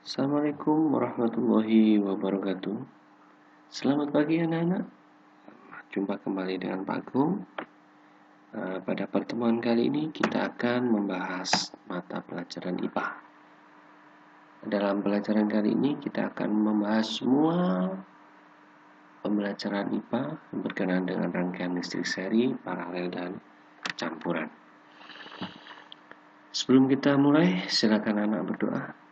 Assalamualaikum warahmatullahi wabarakatuh. Selamat pagi anak-anak. Jumpa kembali dengan Pak Agung. Pada pertemuan kali ini kita akan membahas mata pelajaran IPA. Dalam pelajaran kali ini kita akan membahas semua pembelajaran IPA yang berkenaan dengan rangkaian listrik seri, paralel, dan campuran. Sebelum kita mulai, silakan anak berdoa.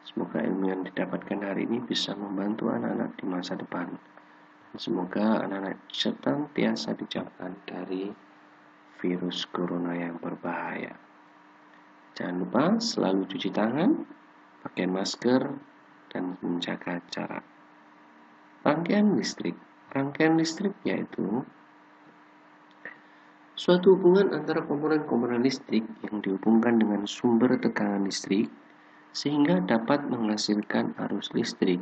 Semoga ilmu yang didapatkan hari ini bisa membantu anak-anak di masa depan. Semoga anak-anak senantiasa dijauhkan dari virus corona yang berbahaya. Jangan lupa selalu cuci tangan, pakai masker, dan menjaga jarak. Rangkaian listrik. Rangkaian listrik yaitu suatu hubungan antara komponen-komponen listrik yang dihubungkan dengan sumber tekanan listrik sehingga dapat menghasilkan arus listrik.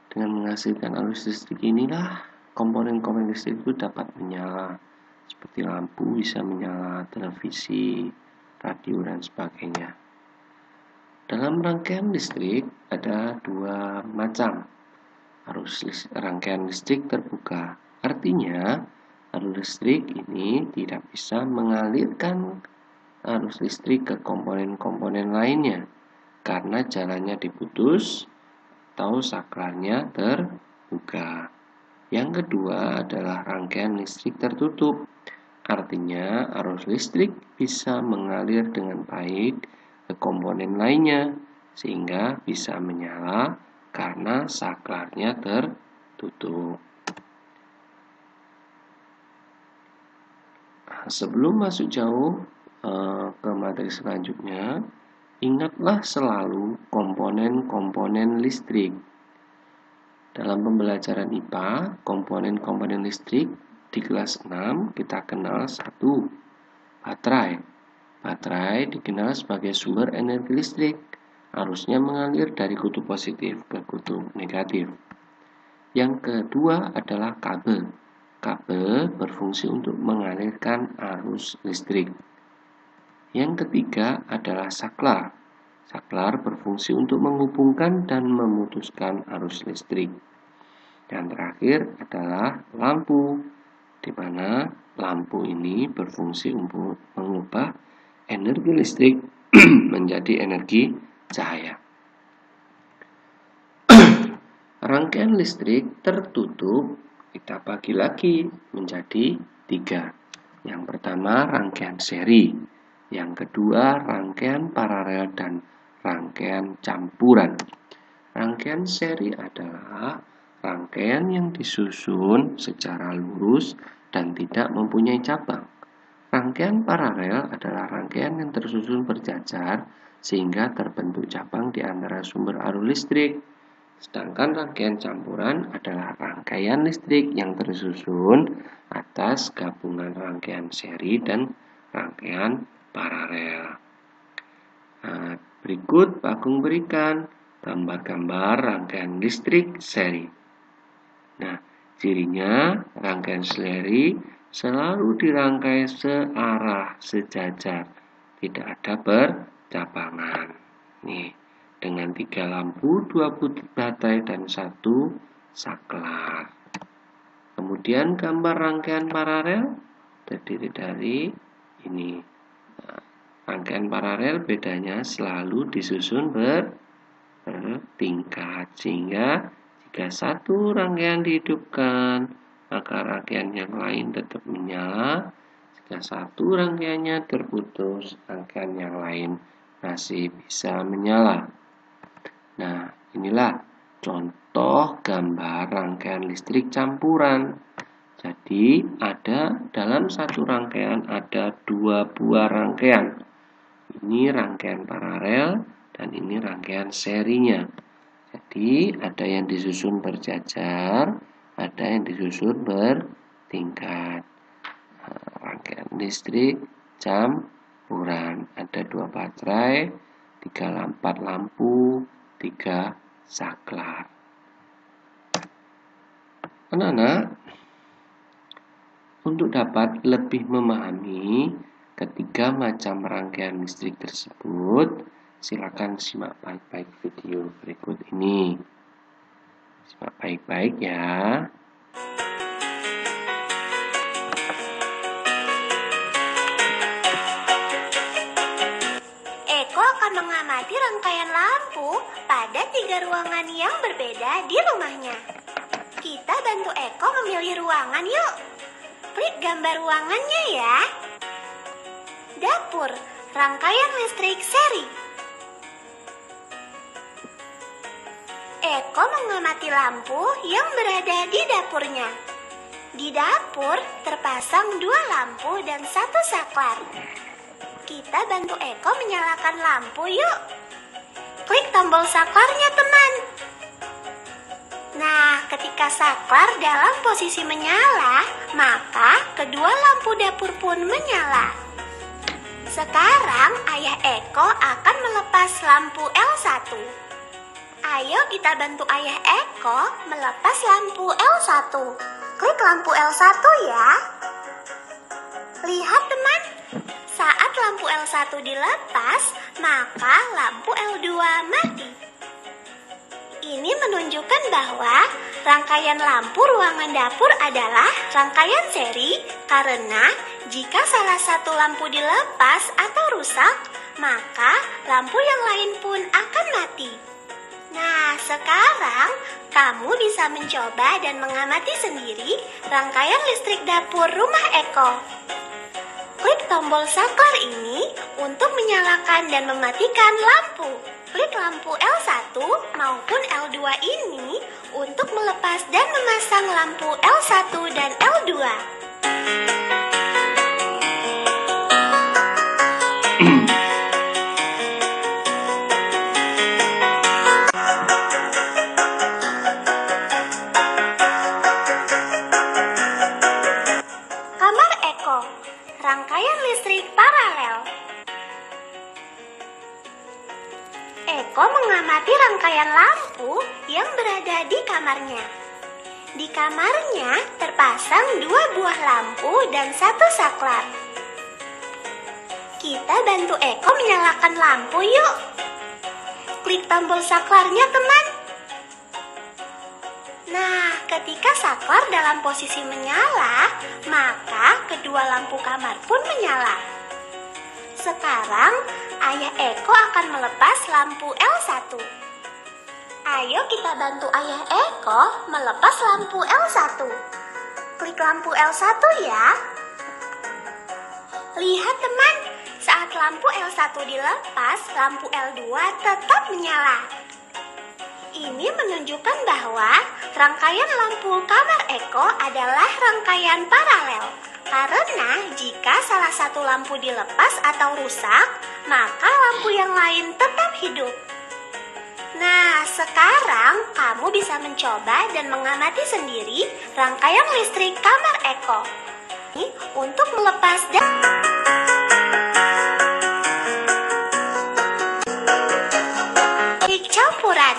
Dengan menghasilkan arus listrik inilah komponen-komponen listrik itu dapat menyala, seperti lampu bisa menyala, televisi, radio, dan sebagainya. Dalam rangkaian listrik ada dua macam. Rangkaian listrik terbuka, artinya arus listrik ini tidak bisa mengalirkan arus listrik ke komponen-komponen lainnya karena jalannya diputus atau saklarnya terbuka. Yang kedua adalah rangkaian listrik tertutup. Artinya arus listrik bisa mengalir dengan baik ke komponen lainnya sehingga bisa menyala karena saklarnya tertutup. Sebelum masuk jauh ke materi selanjutnya, ingatlah selalu komponen-komponen listrik. Dalam pembelajaran IPA, komponen-komponen listrik di kelas 6 kita kenal satu, baterai. Baterai dikenal sebagai sumber energi listrik. Arusnya mengalir dari kutub positif ke kutub negatif. Yang kedua adalah kabel. Kabel berfungsi untuk mengalirkan arus listrik. Yang ketiga adalah saklar. Saklar berfungsi untuk menghubungkan dan memutuskan arus listrik. Dan terakhir adalah lampu, di mana lampu ini berfungsi untuk mengubah energi listrik menjadi energi cahaya. Rangkaian listrik tertutup kita bagi lagi menjadi 3. Yang pertama rangkaian seri, yang kedua rangkaian paralel, dan rangkaian campuran. Rangkaian seri adalah rangkaian yang disusun secara lurus dan tidak mempunyai cabang. Rangkaian paralel adalah rangkaian yang tersusun berjajar sehingga terbentuk cabang di antara sumber arus listrik. Sedangkan rangkaian campuran adalah rangkaian listrik yang tersusun atas gabungan rangkaian seri dan rangkaian paralel. Berikut Pak Agung berikan gambar-gambar rangkaian listrik seri. Nah, cirinya rangkaian seri selalu dirangkai searah, sejajar, tidak ada bercabangan. Nih, dengan 3 lampu, 2 butir baterai, dan 1 saklar. Kemudian gambar rangkaian paralel terdiri dari ini. Rangkaian paralel bedanya selalu disusun bertingkat, sehingga jika satu rangkaian dihidupkan, maka rangkaian yang lain tetap menyala. Jika satu rangkaiannya terputus, rangkaian yang lain masih bisa menyala. Nah, inilah contoh gambar rangkaian listrik campuran. Jadi, dalam satu rangkaian ada 2 buah rangkaian. Ini rangkaian paralel dan ini rangkaian serinya. Jadi ada yang disusun berjajar, ada yang disusun bertingkat. Rangkaian listrik campuran. Ada 2 baterai, 4 lampu, 3 saklar. Anak-anak, untuk dapat lebih memahami ketiga macam rangkaian listrik tersebut, Silakan simak baik-baik video berikut ini. Simak baik-baik ya. Eko akan mengamati rangkaian lampu pada 3 ruangan yang berbeda di rumahnya. Kita bantu Eko memilih ruangan yuk. Klik gambar ruangannya ya. Dapur, rangkaian listrik seri. Eko mengamati lampu yang berada di dapurnya. Di dapur terpasang 2 lampu dan 1 saklar. Kita bantu Eko menyalakan lampu yuk. Klik tombol saklarnya teman. Nah, ketika saklar dalam posisi menyala, maka kedua lampu dapur pun menyala. Sekarang ayah Eko akan melepas lampu L1. Ayo kita bantu ayah Eko melepas lampu L1. Klik lampu L1 ya. Lihat teman, saat lampu L1 dilepas, maka lampu L2 mati. Ini menunjukkan bahwa rangkaian lampu ruangan dapur adalah rangkaian seri karena jika salah satu lampu dilepas atau rusak, maka lampu yang lain pun akan mati. Nah, sekarang kamu bisa mencoba dan mengamati sendiri rangkaian listrik dapur rumah Eko. Klik tombol saklar ini untuk menyalakan dan mematikan lampu. Klik lampu L1 maupun L2 ini untuk melepas dan memasang lampu L1 dan L2. Kamar Eko, rangkaian listrik paralel. Eko mengamati rangkaian lampu yang berada di kamarnya. Di kamarnya terpasang 2 buah lampu dan 1 saklar. Kita bantu Eko menyalakan lampu yuk. Klik tombol saklarnya teman. Nah, ketika saklar dalam posisi menyala, maka kedua lampu kamar pun menyala. Sekarang, ayah Eko akan melepas lampu L1. Ayo kita bantu ayah Eko melepas lampu L1. Klik lampu L1 ya. Lihat teman, saat lampu L1 dilepas, lampu L2 tetap menyala. Ini menunjukkan bahwa rangkaian lampu kamar Eko adalah rangkaian paralel. Karena jika salah satu lampu dilepas atau rusak, maka lampu yang lain tetap hidup. Nah, sekarang kamu bisa mencoba dan mengamati sendiri rangkaian listrik kamar Eko. Ini untuk melepas dan campuran.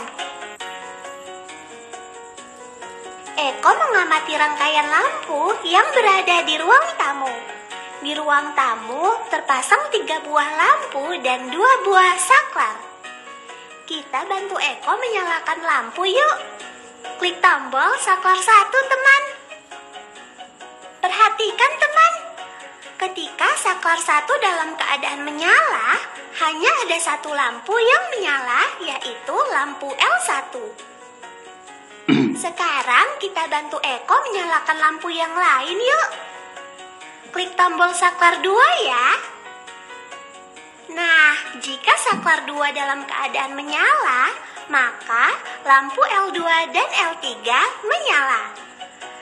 Eko mengamati rangkaian lampu yang berada di ruang tamu. Di ruang tamu terpasang 3 buah lampu dan 2 buah saklar. Kita bantu Eko menyalakan lampu yuk. Klik tombol saklar 1 teman. Perhatikan teman, ketika saklar 1 dalam keadaan menyala, hanya ada 1 lampu yang menyala, yaitu lampu L1. Sekarang kita bantu Eko menyalakan lampu yang lain yuk. Klik tombol saklar 2 ya. Nah, jika saklar 2 dalam keadaan menyala, maka lampu L2 dan L3 menyala.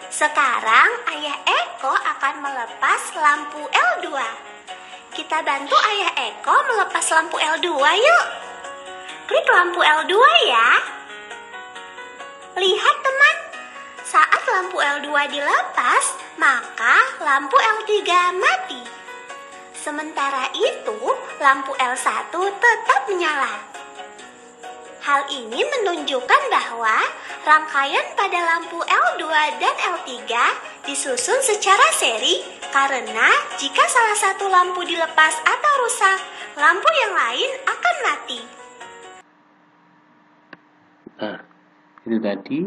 Sekarang ayah Eko akan melepas lampu L2. Kita bantu ayah Eko melepas lampu L2 yuk. Klik lampu L2 ya. Lihat teman, saat lampu L2 dilepas, maka lampu L3 mati. Sementara itu, lampu L1 tetap menyala. Hal ini menunjukkan bahwa rangkaian pada lampu L2 dan L3 disusun secara seri karena jika salah satu lampu dilepas atau rusak, lampu yang lain akan mati. Nah, itu tadi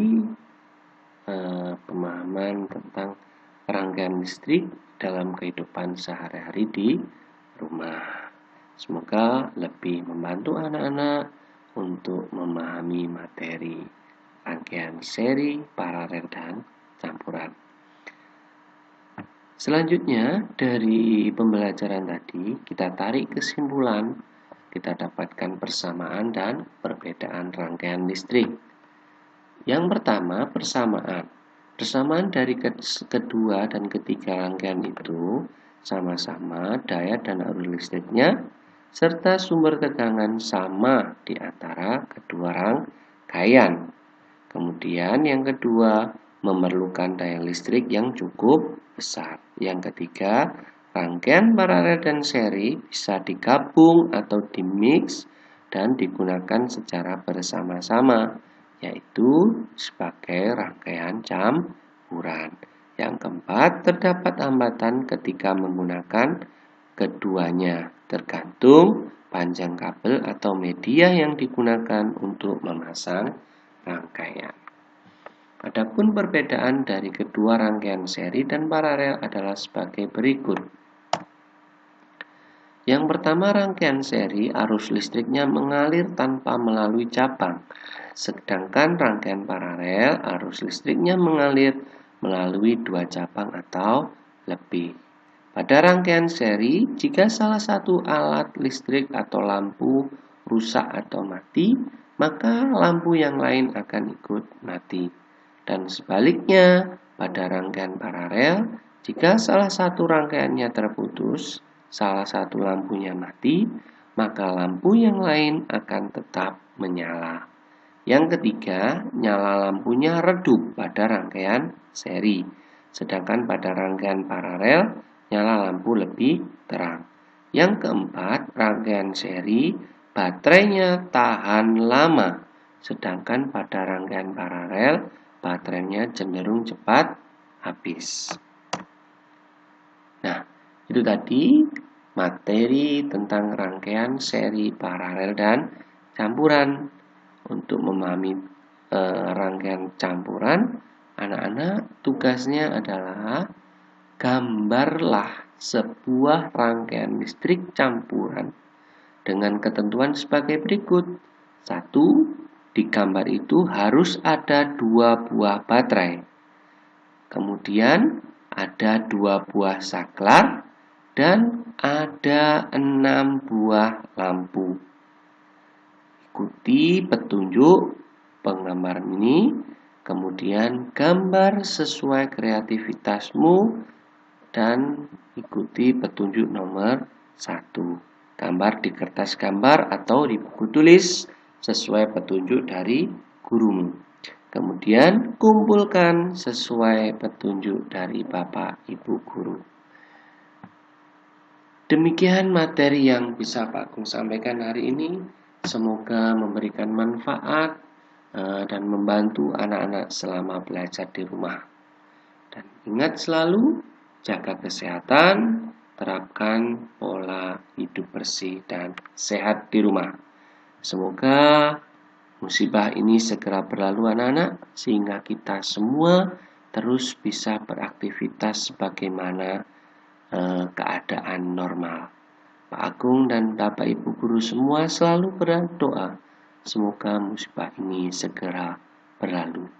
pemahaman tentang rangkaian listrik dalam kehidupan sehari-hari di rumah. Semoga lebih membantu anak-anak untuk memahami materi rangkaian seri, paralel, dan campuran. Selanjutnya, dari pembelajaran tadi, kita tarik kesimpulan, kita dapatkan persamaan dan perbedaan rangkaian listrik. Yang pertama, persamaan. Persamaan dari kedua dan ketiga rangkaian itu sama-sama daya dan arus listriknya serta sumber tegangan sama di antara kedua rangkaian. Kemudian yang kedua, memerlukan daya listrik yang cukup besar. Yang ketiga, rangkaian paralel dan seri bisa digabung atau dimix dan digunakan secara bersama-sama, yaitu sebagai rangkaian campuran. Yang keempat, terdapat hambatan ketika menggunakan keduanya, tergantung panjang kabel atau media yang digunakan untuk memasang rangkaian. Adapun perbedaan dari kedua rangkaian seri dan paralel adalah sebagai berikut. Yang pertama, rangkaian seri arus listriknya mengalir tanpa melalui cabang, sedangkan rangkaian paralel arus listriknya mengalir melalui dua cabang atau lebih. Pada rangkaian seri, jika salah satu alat listrik atau lampu rusak atau mati, maka lampu yang lain akan ikut mati. Dan sebaliknya, pada rangkaian paralel, jika salah satu rangkaiannya terputus, salah satu lampunya mati, maka lampu yang lain akan tetap menyala. Yang ketiga, nyala lampunya redup pada rangkaian seri, sedangkan pada rangkaian paralel, nyala lampu lebih terang. Yang keempat, rangkaian seri, baterainya tahan lama, sedangkan pada rangkaian paralel, baterainya cenderung cepat habis. Nah, itu tadi materi tentang rangkaian seri, paralel, dan campuran. Untuk memahami rangkaian campuran, anak-anak tugasnya adalah gambarlah sebuah rangkaian listrik campuran dengan ketentuan sebagai berikut. 1. Di gambar itu harus ada 2 buah baterai. Kemudian ada 2 buah saklar dan ada 6 buah lampu. Ikuti petunjuk penggambaran ini, kemudian gambar sesuai kreativitasmu dan ikuti petunjuk nomor 1. Gambar di kertas gambar atau di buku tulis sesuai petunjuk dari gurumu. Kemudian kumpulkan sesuai petunjuk dari Bapak Ibu guru. Demikian materi yang bisa Pak Agung sampaikan hari ini. Semoga memberikan manfaat dan membantu anak-anak selama belajar di rumah. Dan ingat selalu, jaga kesehatan, terapkan pola hidup bersih dan sehat di rumah. Semoga musibah ini segera berlalu anak-anak, sehingga kita semua terus bisa beraktivitas sebagaimana keadaan normal. Pak Agung dan Bapak Ibu guru semua selalu berdoa, semoga musibah ini segera berlalu.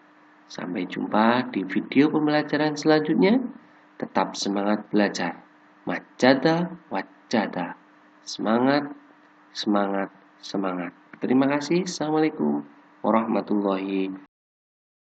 Sampai jumpa di video pembelajaran selanjutnya. Tetap semangat belajar. Majada wajada. Semangat, semangat, semangat. Terima kasih. Assalamualaikum warahmatullahi wabarakatuh.